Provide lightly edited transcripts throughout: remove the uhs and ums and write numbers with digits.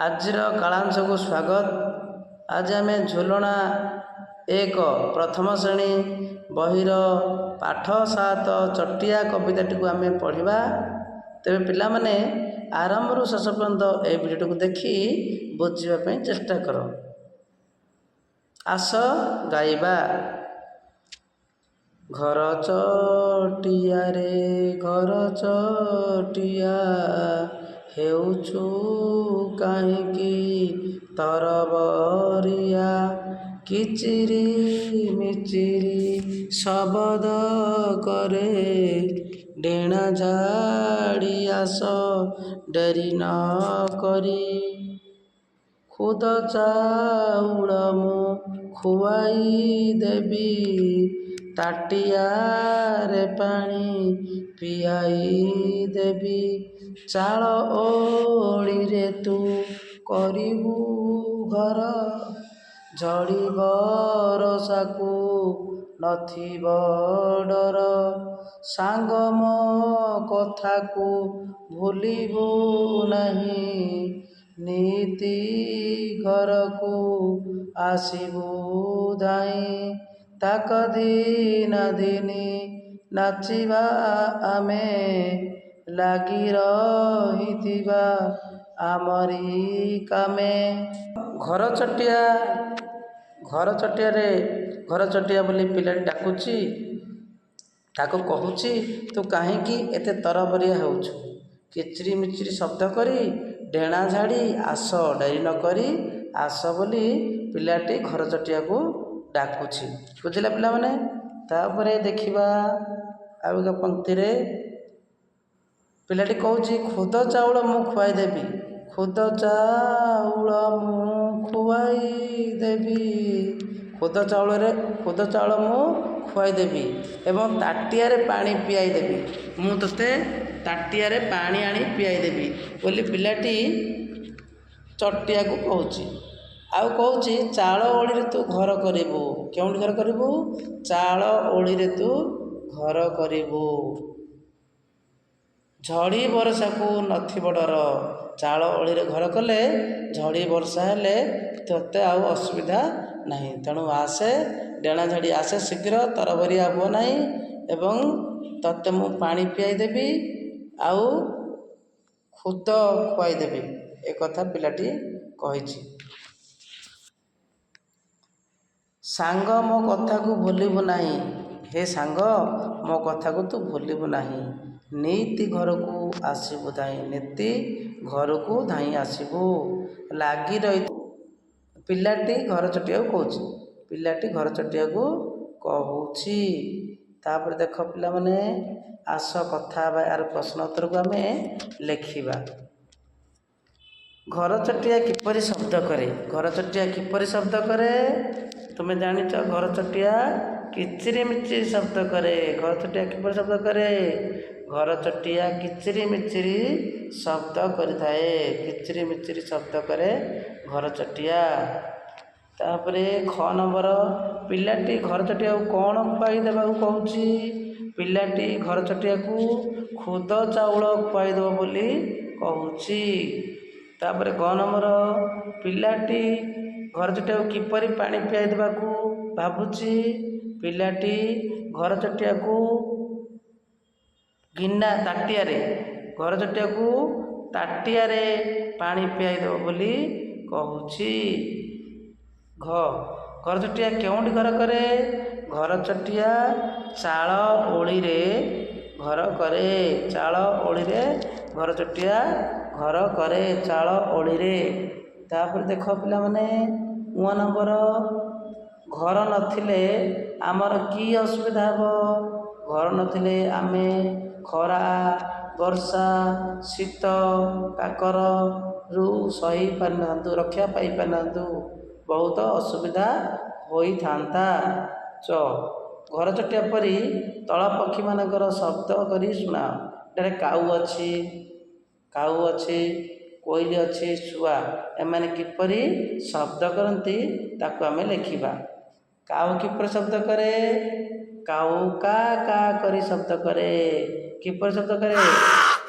ଆଜିର କାଳାଂଶକୁ ସ୍ୱାଗତ। ଆଜି ଆମେ ଝୁଲଣା 1 ପ୍ରଥମ ଶ୍ରେଣୀ ବହିର ପାଠ 7 ଚଟିଆ କବିତାଟିକୁ ଆମେ ପଢ଼ିବା। ତେବେ ପିଲାମାନେ ଆରମ୍ଭରୁ ଶେଷ ପର୍ଯ୍ୟନ୍ତ ଏହି ଭିଡ଼ିଓଟିକୁ ଦେଖି ବୁଝିବା ପାଇଁ ଚେଷ୍ଟା କର। ଆସ ଗାଇବା। ଘର ଚଟିଆରେ ଘର ଚଟିଆ, ହେଉଛୁ କାହିଁକି ତରବରିଆ? କିଚିରି ମିଚିରି ଶବଦ କରେ, ଡେଣା ଝାଡ଼ି ଆସ ଡେରି ନ କରି। ଖୁଦ ଚାଉଳ ମୁଁ ଖୁଆଇ ଦେବି, ତାଟିଆରେ ପାଣି ପିଆଇ ଦେବି। ଚାଳ ଓଳିରେ ତୁ କରିବୁ ଘର, ଝଡ଼ି ବରଷାକୁ ନଥିବ ଡର। ସାଙ୍ଗ ମୋ କଥାକୁ ଭୁଲିବୁ ନାହିଁ, ନିତି ଘରକୁ ଆସିବୁ ଧାଇଁ। ତାକ ଦିନା ଦିନି ନାଚିବା ଆମେ, ଲାଗି ରହିଥିବା ଆମରି କାମେ। ଘର ଚଟିଆ, ଘର ଚଟିଆରେ ଘର ଚଟିଆ ବୋଲି ପିଲାଟି ଡାକୁଛି। ତାକୁ କହୁଛି, ତୁ କାହିଁକି ଏତେ ତରବରିଆ ହେଉଛୁ? କିଚିରି ମିଚିରି ଶବ୍ଦ କରି, ଡେଣା ଝାଡ଼ି ଆସ ଡେରି ନ କରି। ଆସ ବୋଲି ପିଲାଟି ଘର ଚଟିଆକୁ ଡାକୁଛି। ବୁଝିଲା ପିଲାମାନେ? ତାପରେ ଦେଖିବା ଆଉ ଏକ ପଂକ୍ତିରେ ପିଲାଟି କହୁଛି, ଖୁଦ ଚାଉଳ ମୁଁ ଖୁଆଇ ଦେବି। ଖୁଦ ଚାଉଳ ମୁଁ ଖୁଆଇ ଦେବି, ଖୁଦ ଚାଉଳ ମୁଁ ଖୁଆଇ ଦେବି ଏବଂ ତାଟିଆରେ ପାଣି ପିଆଇ ଦେବି। ମୁଁ ତୋତେ ତାଟିଆରେ ପାଣି ଆଣି ପିଆଇ ଦେବି ବୋଲି ପିଲାଟି ଚଟିଆକୁ କହୁଛି। ଆଉ କହୁଛି, ଚାଳ ଓଳିରେ ତୁ ଘର କରିବୁ। କେଉଁଠି ଘର କରିବୁ? ଚାଳ ଓଳିରେ ତୁ ଘର କରିବୁ, ଝଡ଼ି ବର୍ଷାକୁ ନଥିବ ଡର। ଚାଳ ଓଳିରେ ଘର କଲେ ଝଡ଼ି ବର୍ଷା ହେଲେ ତୋତେ ଆଉ ଅସୁବିଧା ନାହିଁ। ତେଣୁ ଆସେ, ଡେଣା ଝାଡ଼ି ଆସେ ଶୀଘ୍ର, ତରବରିଆ ହୁଅ ନାହିଁ ଏବଂ ତୋତେ ମୁଁ ପାଣି ପିଆଇ ଦେବି ଆଉ ଖୁଦ ଖୁଆଇ ଦେବି। ଏକଥା ପିଲାଟି କହିଛି। ସାଙ୍ଗ ମୋ କଥାକୁ ଭୁଲିବୁ ନାହିଁ, ହେ ସାଙ୍ଗ ମୋ କଥାକୁ ତୁ ଭୁଲିବୁ ନାହିଁ। ନିତି ଘରକୁ ଆସିବୁ ଧାଇଁ, ନିତି ଘରକୁ ଧାଇଁ ଆସିବୁ। ଲାଗି ରହିଥିବୁ। ପିଲାଟି ଘର ଚଟିଆକୁ କହୁଛି। ପିଲାଟି ଘର ଚଟିଆକୁ କହୁଛି। ତାପରେ ଦେଖ ପିଲାମାନେ, ଆସ କଥା ହେବା। ଏହାର ପ୍ରଶ୍ନ ଉତ୍ତରକୁ ଆମେ ଲେଖିବା। ଘର ଚଟିଆ କିପରି ଶବ୍ଦ କରେ? ଘର ଚଟିଆ କିପରି ଶବ୍ଦ କରେ? ତୁମେ ଜାଣିଛ ଘର ଚଟିଆ କିଚିରି ମିଚିରି ଶବ୍ଦ କରେ। ଘର ଚଟିଆ କିପରି ଶବ୍ଦ କରେ? ଘର ଚଟିଆ କିଚିରି ମିଚିରି ଶବ୍ଦ କରିଥାଏ। କିଚିରି ମିଚିରି ଶବ୍ଦ କରେ ଘର ଚଟିଆ। ତାପରେ ଖ ନମ୍ବର, ପିଲାଟି ଘର ଚଟିଆକୁ କ'ଣ ଖୁଆଇ ଦେବାକୁ କହୁଛି? ପିଲାଟି ଘର ଚଟିଆକୁ ଖୁଦ ଚାଉଳ ଖୁଆଇ ଦେବ ବୋଲି କହୁଛି। ତାପରେ ଗ ନମ୍ବର, ପିଲାଟି ଘର ଚଟିଆକୁ କିପରି ପାଣି ପିଆଇ ଦେବାକୁ ଭାବୁଛି? ପିଲାଟି ଘର ଚଟିଆକୁ ଘର ଚଟିଆକୁ ତାଟିଆରେ ପାଣି ପିଆଇ ଦେବ ବୋଲି କହୁଛି। ଘ, ଘର ଚଟିଆ କେଉଁଠି ଘର କରେ? ଘର ଚଟିଆ ଚାଳ ଓଳିରେ ଘର କରେ। ଚାଳ ଓଳିରେ ଘର ଚଟିଆ ଘର କରେ, ଚାଳ ଓଳିରେ। ତାପରେ ଦେଖ ପିଲାମାନେ, ମ ନମ୍ବର, ଘର ନଥିଲେ ଆମର କି ଅସୁବିଧା ହେବ? ଘର ନଥିଲେ ଆମେ ଖରା, ବର୍ଷା, ଶୀତ, କାକରରୁ ସହି ପାରିନଥାନ୍ତୁ, ରକ୍ଷା ପାଇପାରିନଥାନ୍ତୁ, ବହୁତ ଅସୁବିଧା ହୋଇଥାନ୍ତା। ଚ, ଘର ଚଟିଆ ପରି ତଳ ପକ୍ଷୀମାନଙ୍କର ଶବ୍ଦ କରି ଶୁଣାଅ। ଏଠାରେ କାଉ ଅଛି, କୋଇଲି ଅଛି, ଶୁଆ, ଏମାନେ କିପରି ଶବ୍ଦ କରନ୍ତି ତାକୁ ଆମେ ଲେଖିବା। କାଉ କିପରି ଶବ୍ଦ କରେ? କାଉ କା କା କରି ଶବ୍ଦ କରେ। କିପରି ଶବ୍ଦ କରେ?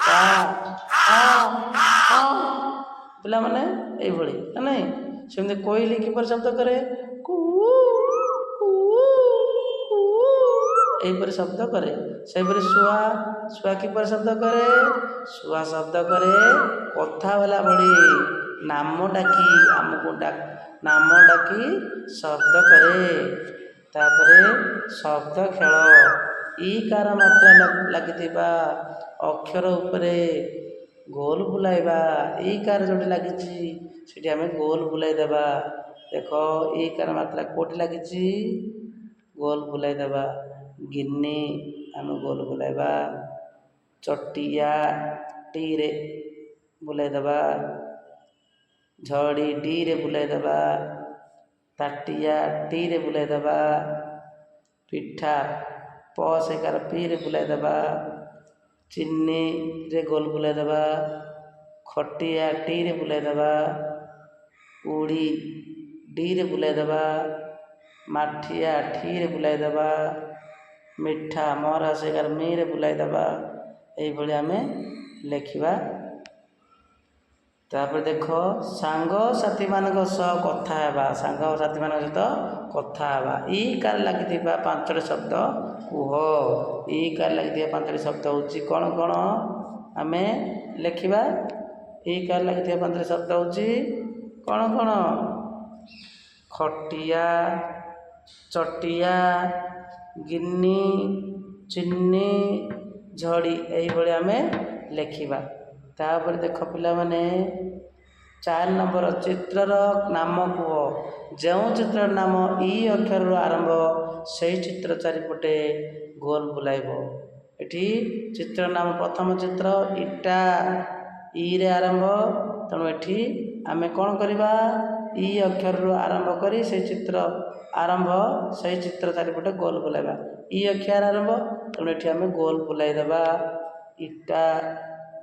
କା ଆ ଆ। ପିଲାମାନେ ଏଇଭଳି ନା ନାହିଁ। ସେମିତି କୋଇଲି କିପରି ଶବ୍ଦ କରେ? କୁ କୁ କୁ ଏହିପରି ଶବ୍ଦ କରେ। ସେହିପରି ଶୁଆ, ଶୁଆ କିପରି ଶବ୍ଦ କରେ? ଶୁଆ ଶବ୍ଦ କରେ କଥା ହେଲା ଭଳି, ନାମ ଡାକି ଆମକୁ ନାମ ଡାକି ଶବ୍ଦ କରେ। ତାପରେ ଶବ୍ଦ ଖେଳ, ଇ କାର ମାତ୍ରା ଲାଗିଥିବା ଅକ୍ଷର ଉପରେ ଗୋଲ ବୁଲାଇବା। ଇ କାର ଯେଉଁଠି ଲାଗିଛି ସେଠି ଆମେ ଗୋଲ ବୁଲାଇ ଦେବା। ଦେଖ ଇ କାର ମାତ୍ରା କେଉଁଠି ଲାଗିଛି? ଗୋଲ ବୁଲାଇ ଦେବା। ଗିନି ଆମେ ଗୋଲ ବୁଲାଇବା। ଚଟିଆ ଟିରେ ବୁଲାଇ ଦେବା। ଝଡ଼ି ଡିରେ ବୁଲାଇ ଦେବା। ତାଟିଆ ଟିରେ ବୁଲାଇ ଦେବା। ପିଠା ପ ସେକାର ପିରେ ବୁଲାଇ ଦେବା। ଚିନିରେ ଗୋଲ ବୁଲାଇ ଦେବା। ଖଟିଆ ଟିରେ ବୁଲାଇ ଦେବା। ଉଡ଼ି ଡିରେ ବୁଲାଇ ଦେବା। ମାଠିଆ ଠିରେ ବୁଲାଇ ଦେବା। ମିଠା ମରା ସେକାର ମିରେ ବୁଲାଇ ଦେବା। ଏଇଭଳି ଆମେ ଲେଖିବା। ତାପରେ ଦେଖ ସାଙ୍ଗସାଥିମାନଙ୍କ ସହ କଥା ହେବା। ସାଙ୍ଗସାଥିମାନଙ୍କ ସହିତ କଥା ହେବା। ଇ କାର ଲାଗିଥିବା 5ଟି ଶବ୍ଦ କୁହ। ଇ କାର ଲାଗିଥିବା 5ଟି ଶବ୍ଦ ହେଉଛି କ'ଣ କ'ଣ? ଆମେ ଲେଖିବା। ଇ କାର ଲାଗିଥିବା 5ଟି ଶବ୍ଦ ହେଉଛି କ'ଣ କ'ଣ? ଖଟିଆ, ଚଟିଆ, ଗିନି, ଚିନି, ଝଡ଼ି ଏଇଭଳି ଆମେ ଲେଖିବା। ତାପରେ ଦେଖ ପିଲାମାନେ 4 ନମ୍ବର ଚିତ୍ରର ନାମ କୁହ। ଯେଉଁ ଚିତ୍ରର ନାମ ଇ ଅକ୍ଷରରୁ ଆରମ୍ଭ ସେହି ଚିତ୍ର ଚାରିପଟେ ଗୋଲ ବୁଲାଇବ। ଏଠି ଚିତ୍ରର ନାମ ପ୍ରଥମ ଚିତ୍ର ଇଟା, ଇରେ ଆରମ୍ଭ। ତେଣୁ ଏଠି ଆମେ କ'ଣ କରିବା? ଇ ଅକ୍ଷରରୁ ଆରମ୍ଭ କରି ସେହି ଚିତ୍ର ଆରମ୍ଭ ସେହି ଚିତ୍ର ଚାରିପଟେ ଗୋଲ ବୁଲାଇବା। ଇ ଅକ୍ଷର ଆରମ୍ଭ, ତେଣୁ ଏଠି ଆମେ ଗୋଲ ବୁଲାଇ ଦେବା। ଇଟା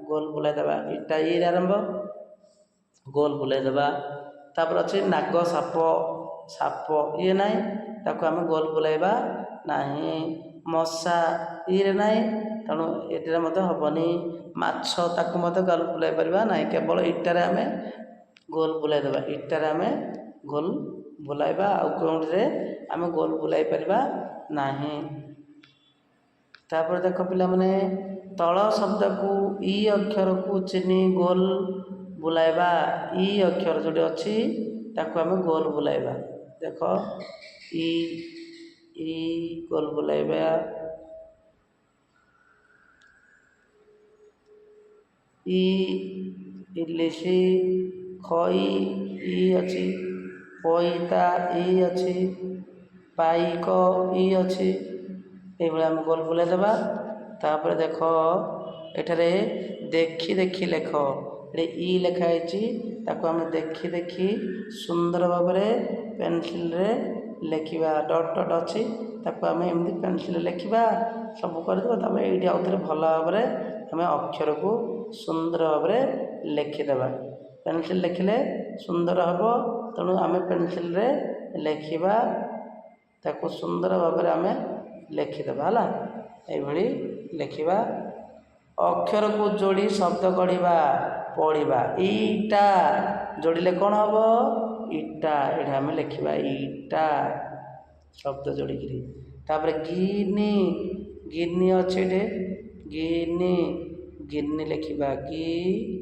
ଗୋଲ ବୁଲାଇ ଦେବା। ଇଟା ଇରେ ଆରମ୍ଭ, ଗୋଲ ବୁଲାଇ ଦେବା। ତାପରେ ଅଛି ନାଗ ସାପ, ସାପ ଇଏ ନାହିଁ, ତାକୁ ଆମେ ଗୋଲ ବୁଲାଇବା ନାହିଁ। ମଶା ଇରେ ନାହିଁ, ତେଣୁ ଏଥିରେ ମଧ୍ୟ ହେବନି। ମାଛ ତାକୁ ମଧ୍ୟ ଗୋଲ ବୁଲାଇ ପାରିବା ନାହିଁ। କେବଳ ଇଟାରେ ଆମେ ଗୋଲ ବୁଲାଇ ଦେବା। ଇଟାରେ ଆମେ ଗୋଲ ବୁଲାଇବା, ଆଉ କେଉଁଠିରେ ଆମେ ଗୋଲ ବୁଲାଇ ପାରିବା ନାହିଁ। ତାପରେ ଦେଖ ପିଲାମାନେ ତଳ ଶବ୍ଦକୁ ଇ ଅକ୍ଷରକୁ ଚିହ୍ନି ଗୋଲ ବୁଲାଇବା। ଇ ଅକ୍ଷର ଯେଉଁଠି ଅଛି ତାକୁ ଆମେ ଗୋଲ ବୁଲାଇବା। ଦେଖ ଇ ଇ ଗୋଲ ବୁଲାଇବା। ଇ ଇଲିଶି, ଖଇ ଇ ଅଛି, ପଇତା ଇ ଅଛି, ପାଇକ ଇ ଅଛି। ଏଇଭଳି ଆମେ ଗୋଲ ବୁଲାଇ ଦେବା। ତାପରେ ଦେଖ ଏଠାରେ ଦେଖି ଦେଖି ଲେଖ। ଏଠି ଇ ଲେଖା ହେଇଛି, ତାକୁ ଆମେ ଦେଖି ଦେଖି ସୁନ୍ଦର ଭାବରେ ପେନସିଲରେ ଲେଖିବା। ଡଟ୍ ଡଟ୍ ଅଛି, ତାକୁ ଆମେ ଏମିତି ପେନସିଲରେ ଲେଖିବା। ସବୁ କରିଦେବା। ତାପରେ ଏଇଠି ଆଉ ଥରେ ଭଲ ଭାବରେ ଆମେ ଅକ୍ଷରକୁ ସୁନ୍ଦର ଭାବରେ ଲେଖିଦେବା। ପେନସିଲ ଲେଖିଲେ ସୁନ୍ଦର ହେବ, ତେଣୁ ଆମେ ପେନସିଲରେ ଲେଖିବା। ତାକୁ ସୁନ୍ଦର ଭାବରେ ଆମେ ଲେଖିଦେବା ହେଲା। ଏଇଭଳି ଲେଖିବା। ଅକ୍ଷରକୁ ଯୋଡ଼ି ଶବ୍ଦ ଗଢ଼ିବା ପଢ଼ିବା। ଇଟା ଯୋଡ଼ିଲେ କ'ଣ ହେବ? ଇଟା। ଏଠି ଆମେ ଲେଖିବା ଇଟା ଶବ୍ଦ ଯୋଡ଼ିକିରି। ତାପରେ ଗିନି, ଗିନି ଅଛି ଏଠି, ଗିନି ଗିନି ଲେଖିବା। ଗିନି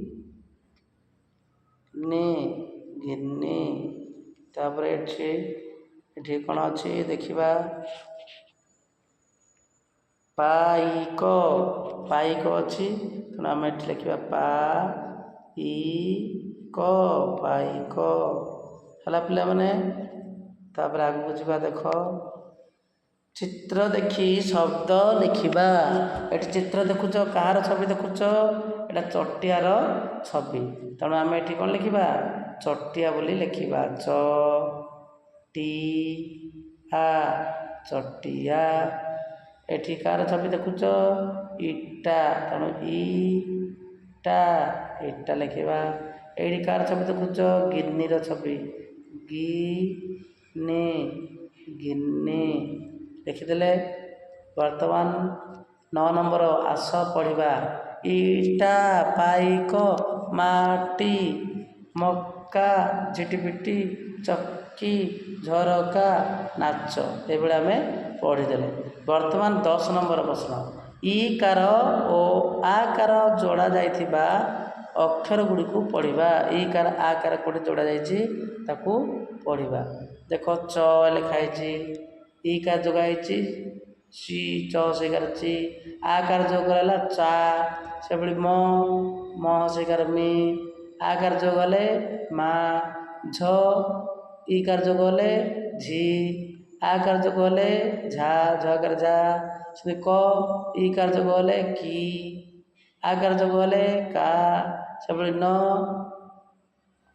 ଗିନି। ତାପରେ ଏଠି କ'ଣ ଅଛି ଦେଖିବା। ପାଇକ, ପାଇକ ଅଛି, ତେଣୁ ଆମେ ଏଠି ଲେଖିବା ପାଇକ, ପାଇକ ହେଲା ପିଲାମାନେ। ତାପରେ ଆଗକୁ ଯିବା। ଦେଖ ଚିତ୍ର ଦେଖି ଶବ୍ଦ ଲେଖିବା। ଏଠି ଚିତ୍ର ଦେଖୁଛ, କାହାର ଛବି ଦେଖୁଛ? ଏଇଟା ଚଟିଆର ଛବି, ତେଣୁ ଆମେ ଏଠି କ'ଣ ଲେଖିବା? ଚଟିଆ ବୋଲି ଲେଖିବା। ଚ ଟି ଆ, ଚଟିଆ। ଏଠି କାହାର ଛବି ଦେଖୁଛ? ଇଟା, ତେଣୁ ଇଟା, ଇଟା ଲେଖିବା। ଏଇଠି କାହାର ଛବି ଦେଖୁଛ? ଗିନିର ଛବି, ଗିନି, ଗିନି ଲେଖିଦେଲେ। ବର୍ତ୍ତମାନ 9 ନମ୍ବର ଆସ ପଢ଼ିବା। ଇଟା, ପାଇକ, ମାଟି ମକା ଝିଟିପିଟି ଚକି ଝରକା ନାଚ। ଏଭଳି ଆମେ ପଢ଼ିଦେଲେ। ବର୍ତ୍ତମାନ 10 ନମ୍ବର ପ୍ରଶ୍ନ। ଇ କାର ଓ ଆ କାର ଯୋଡ଼ା ଯାଇଥିବା ଅକ୍ଷର ଗୁଡ଼ିକୁ ପଢ଼ିବା। ଇ କାର ଆ କାର କେଉଁଠି ଯୋଡ଼ା ଯାଇଛି ତାକୁ ପଢ଼ିବା। ଦେଖ ଚ ଲେଖା ହେଇଛି, ଇ କାର ଯୋଗ ହେଇଛି ସି, ଚ ସେକାର ଚି, ଆ କାର ଯୋଗ ହେଲା ଚା, ସେଭଳି ମ ସେକାର ମି, ଆ କାର ଯୋଗ ହେଲେ ମା, ଝ ଇ କାର ଯୋଗ ହେଲେ ଝି, ଆ କାର ଯୋଗ ହେଲେ ଝା, ଝ କାର ଝା, ସେମିତି କ ଇ କାର ଯୋଗ ହେଲେ କି, ଆ କାର ଯୋଗ ହେଲେ କା, ସେଭଳି ନ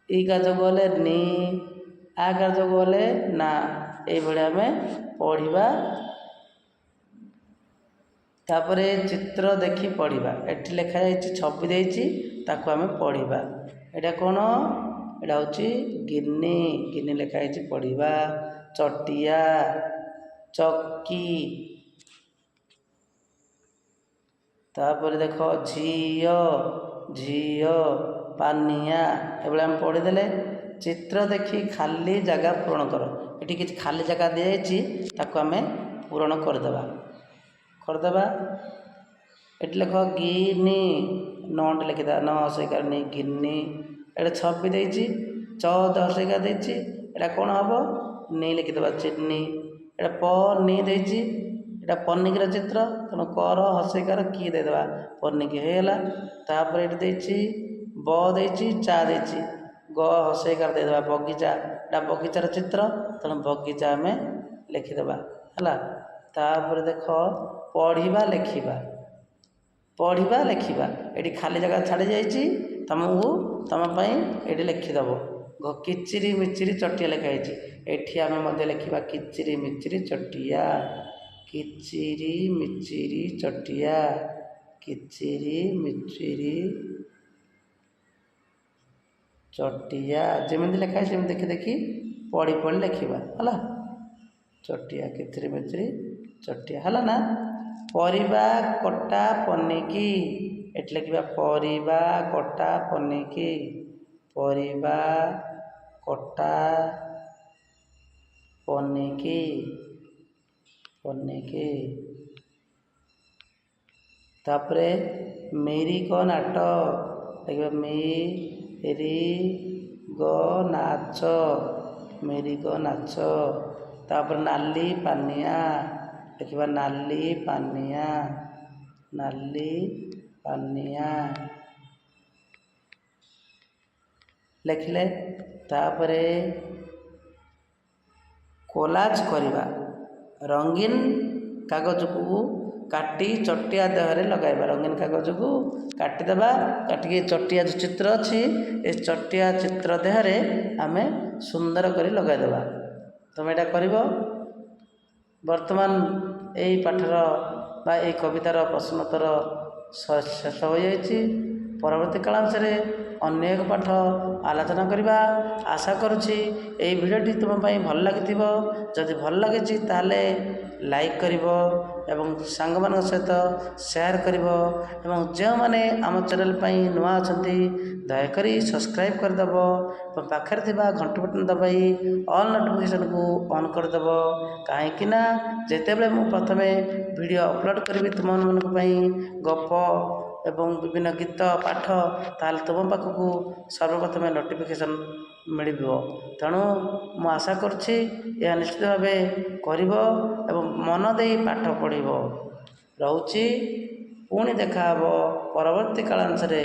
ଇ କାର ଯୋଗ ହେଲେ ନି, ଆ କାର ଯୋଗ ହେଲେ ନା। এইଭଳି ଆମେ ପଢ଼ିବା। ତାପରେ ଚିତ୍ର ଦେଖି ପଢ଼ିବା। ଏଠି ଲେଖା ଯାଇଛି ଛବି ଦେଇଛି, ତାକୁ ଆମେ ପଢ଼ିବା। ଏଇଟା କ'ଣ? ଏଇଟା ହେଉଛି ଗିନି। ଗିନି ଲେଖା ହେଇଛି ପଢ଼ିବା। ଚଟିଆ, ଚକି, ତାପରେ ଦେଖ ଝିଅ, ଝିଅ, ପାନିଆ। ଏଭଳି ଆମେ ପଢ଼ିଦେଲେ। ଚିତ୍ର ଦେଖି ଖାଲି ଜାଗା ପୂରଣ କର। ଏଠି କିଛି ଖାଲି ଜାଗା ଦିଆଯାଇଛି, ତାକୁ ଆମେ ପୂରଣ କରିଦେବା। ଏଠି ଲେଖ ଗିନି, ନଟି ଲେଖିଦେବା, ନ ହସେଇକାର ନି, ଗିନି। ଏଠି ଛବି ଦେଇଛି, ଚ ହସେଇକାର ଦେଇଛି, ଏଇଟା କ'ଣ ହେବ? ନି ଲେଖିଦେବା, ଚିନି। ଏଇଟା ପ ନି ଦେଇଛି, ଏଇଟା ପନିକିର ଚିତ୍ର, ତେଣୁ କର ହସେଇକାର କି ଦେଇଦେବା, ପନିକି ହେଇଗଲା। ତାପରେ ଏଠି ଦେଇଛି ବ ଦେଇଛି, ଚା ଦେଇଛି, ଗ ହସେଇକାର ଦେଇଦେବା, ବଗିଚା। ଏଇଟା ବଗିଚାର ଚିତ୍ର, ତେଣୁ ବଗିଚା ଆମେ ଲେଖିଦେବା ହେଲା। ତାପରେ ଦେଖ ପଢ଼ିବା ଲେଖିବା। ପଢ଼ିବା ଲେଖିବା, ଏଠି ଖାଲି ଜାଗା ଛାଡ଼ି ଯାଇଛି, ତମ ପାଇଁ ଏଠି ଲେଖିଦେବ। କିଚିରି ମିଚିରି ଚଟିଆ ଲେଖା ହେଇଛି, ଏଠି ଆମେ ମଧ୍ୟ ଲେଖିବା କିଚିରି ମିଚିରି ଚଟିଆ। କିଚିରି ମିଚିରି ଚଟିଆ, କିଚିରି ମିଚିରି ଚଟିଆ। ଯେମିତି ଲେଖା ହେଇଛି ସେମିତି ଦେଖି ଦେଖି ପଢ଼ି ପଢ଼ି ଲେଖିବା ହେଲା। ଚଟିଆ, କିଚିରି ମିଚିରି ଚଟିଆ ହେଲା ନା। ପରିବା କଟା ପନିକି, ଏଠି ଲେଖିବା ପରିବା କଟା ପନିକି। ପରିବା କଟା ପନିକି, ପନିକି। ତାପରେ ମେରିଗ ନାଟ, ଲେଖିବା ମେରିଗ ନାଚ, ମେରିଗ ନାଚ। ତାପରେ ନାଲି ପାନିଆ, ଲେଖିବା ନାଲି ପାନିଆ, ନାଲି ପାନିଆ ଲେଖିଲେ। ତାପରେ କୋଲାଜ କରିବା। ରଙ୍ଗୀନ କାଗଜକୁ କାଟି ଚଟିଆ ଦେହରେ ଲଗାଇବା। ରଙ୍ଗୀନ କାଗଜକୁ କାଟିଦେବା, କାଟିକି ଚଟିଆ ଯେଉଁ ଚିତ୍ର ଅଛି, ଏ ଚଟିଆ ଚିତ୍ର ଦେହରେ ଆମେ ସୁନ୍ଦର କରି ଲଗାଇଦେବା। ତୁମେ ଏଇଟା କରିବ। ବର୍ତ୍ତମାନ ଏହି ପାଠର ବା ଏହି କବିତାର ପ୍ରଶ୍ନୋତ୍ତର ଶେଷ ହୋଇଯାଇଛି। ପରବର୍ତ୍ତୀ କାଳାଂଶରେ ଅନ୍ୟ ଏକ ପାଠ ଆଲୋଚନା କରିବା। ଆଶା କରୁଛି ଏହି ଭିଡ଼ିଓଟି ତୁମ ପାଇଁ ଭଲ ଲାଗିଥିବ। ଯଦି ଭଲ ଲାଗିଛି ତାହେଲେ ଲାଇକ୍ କରିବ ଏବଂ ସାଙ୍ଗମାନଙ୍କ ସହିତ ସେୟାର କରିବ ଏବଂ ଯେଉଁମାନେ ଆମ ଚ୍ୟାନେଲ ପାଇଁ ନୂଆ ଅଛନ୍ତି ଦୟାକରି ସବସ୍କ୍ରାଇବ୍ କରିଦେବ ଏବଂ ପାଖରେ ଥିବା ଘଣ୍ଟି ବଟନ୍ ଦବାଇ ଅଲ୍ ନୋଟିଫିକେସନକୁ ଅନ୍ କରିଦେବ। କାହିଁକିନା ଯେତେବେଳେ ମୁଁ ପ୍ରଥମେ ଭିଡ଼ିଓ ଅପଲୋଡ଼ କରିବି ତୁମମାନଙ୍କ ପାଇଁ ଗପ ଏବଂ ବିଭିନ୍ନ ଗୀତ ପାଠ, ତାହେଲେ ତୁମ ପାଖକୁ ସର୍ବପ୍ରଥମେ ନୋଟିଫିକେସନ୍ ମିଳିବ। ତେଣୁ ମୁଁ ଆଶା କରୁଛି ଏହା ନିଶ୍ଚିତ ଭାବେ କରିବ ଏବଂ ମନ ଦେଇ ପାଠ ପଢ଼ିବ। ରହୁଛି, ପୁଣି ଦେଖା ହେବ ପରବର୍ତ୍ତୀ କାଳାଂଶରେ।